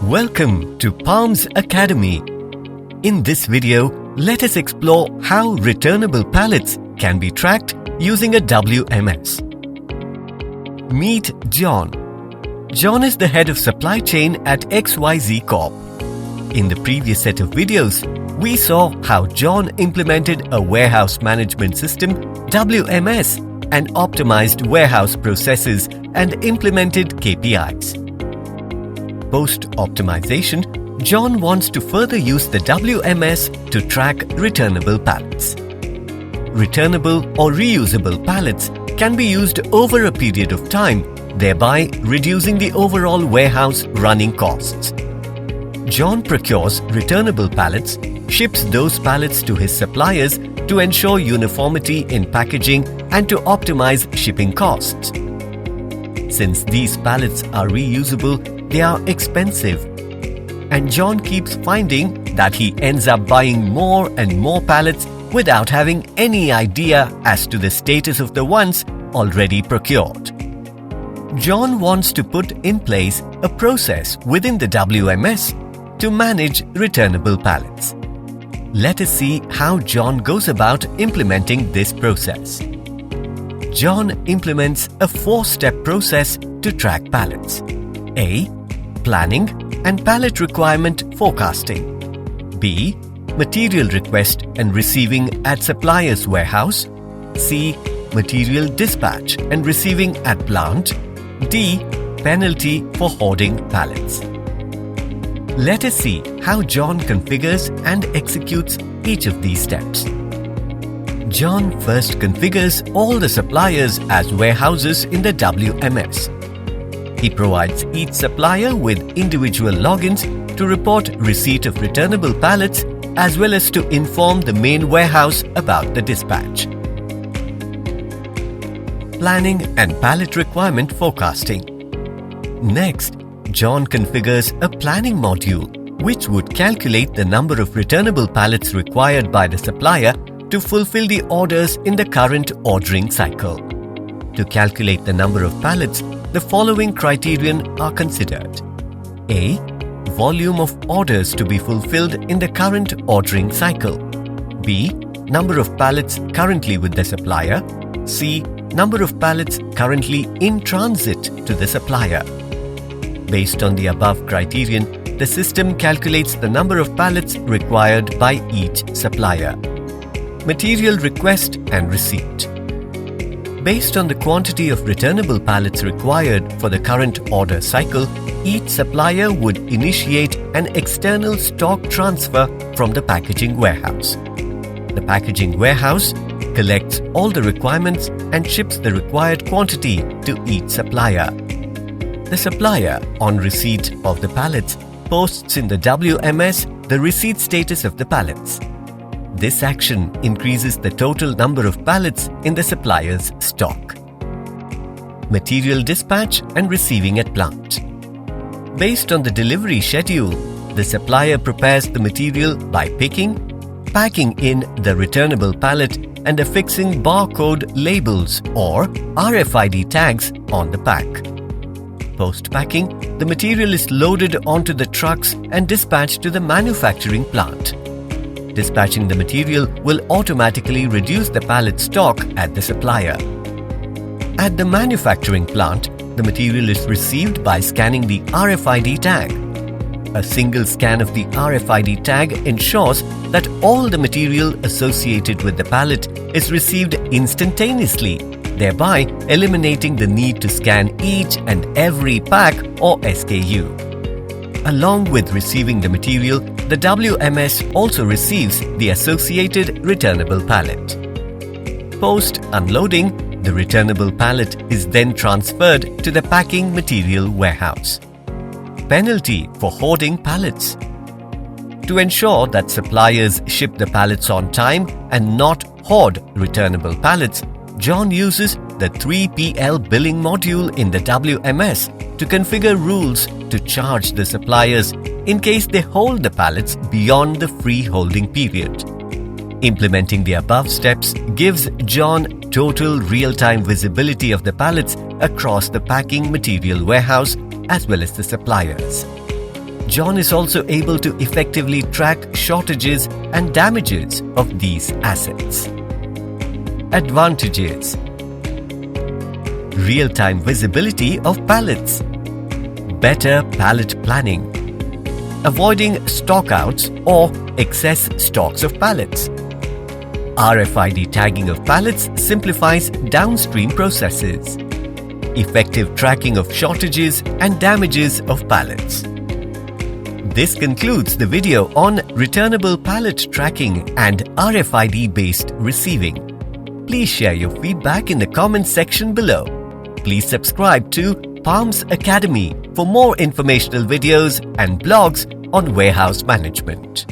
Welcome to Palms Academy. In this video, let us explore how returnable pallets can be tracked using a WMS. Meet John. John is the head of supply chain at XYZ Corp. In the previous set of videos, we saw how John implemented a warehouse management system, WMS, and optimized warehouse processes and implemented KPIs. Post-optimization, John wants to further use the WMS to track returnable pallets. Returnable or reusable pallets can be used over a period of time, thereby reducing the overall warehouse running costs. John procures returnable pallets, ships those pallets to his suppliers to ensure uniformity in packaging and to optimize shipping costs. Since these pallets are reusable, they are expensive, and John keeps finding that he ends up buying more and more pallets without having any idea as to the status of the ones already procured. John wants to put in place a process within the WMS to manage returnable pallets. Let us see how John goes about implementing this process. John implements a 4-step process to track pallets. A. Planning and pallet requirement forecasting. B. Material request and receiving at supplier's warehouse. C. Material dispatch and receiving at plant. D. Penalty for hoarding pallets. Let us see how John configures and executes each of these steps. John first configures all the suppliers as warehouses in the WMS. He provides each supplier with individual logins to report receipt of returnable pallets as well as to inform the main warehouse about the dispatch. Planning and pallet requirement forecasting. Next, John configures a planning module which would calculate the number of returnable pallets required by the supplier to fulfill the orders in the current ordering cycle. To calculate the number of pallets, the following criterion are considered. A. Volume of orders to be fulfilled in the current ordering cycle. B. Number of pallets currently with the supplier. C. Number of pallets currently in transit to the supplier. Based on the above criterion, the system calculates the number of pallets required by each supplier. Material request and receipt. Based on the quantity of returnable pallets required for the current order cycle, each supplier would initiate an external stock transfer from the packaging warehouse. The packaging warehouse collects all the requirements and ships the required quantity to each supplier. The supplier, on receipt of the pallets, posts in the WMS the receipt status of the pallets. This action increases the total number of pallets in the supplier's stock. Material dispatch and receiving at plant. Based on the delivery schedule, the supplier prepares the material by picking, packing in the returnable pallet and affixing barcode labels or RFID tags on the pack. Post-packing, the material is loaded onto the trucks and dispatched to the manufacturing plant. Dispatching the material will automatically reduce the pallet stock at the supplier. At the manufacturing plant, the material is received by scanning the RFID tag. A single scan of the RFID tag ensures that all the material associated with the pallet is received instantaneously, thereby eliminating the need to scan each and every pack or SKU. Along with receiving the material, the WMS also receives the associated returnable pallet. Post-unloading, the returnable pallet is then transferred to the packing material warehouse. Penalty for hoarding pallets. To ensure that suppliers ship the pallets on time and not hoard returnable pallets, John uses the 3PL billing module in the WMS to configure rules to charge the suppliers in case they hold the pallets beyond the free holding period. Implementing the above steps gives John total real-time visibility of the pallets across the packing material warehouse as well as the suppliers. John is also able to effectively track shortages and damages of these assets. Advantages: real-time visibility of pallets, better pallet planning, avoiding stockouts or excess stocks of pallets. RFID tagging of pallets simplifies downstream processes. Effective tracking of shortages and damages of pallets. This concludes the video on returnable pallet tracking and RFID-based receiving. Please share your feedback in the comments section below. Please subscribe to Palms Academy for more informational videos and blogs on warehouse management.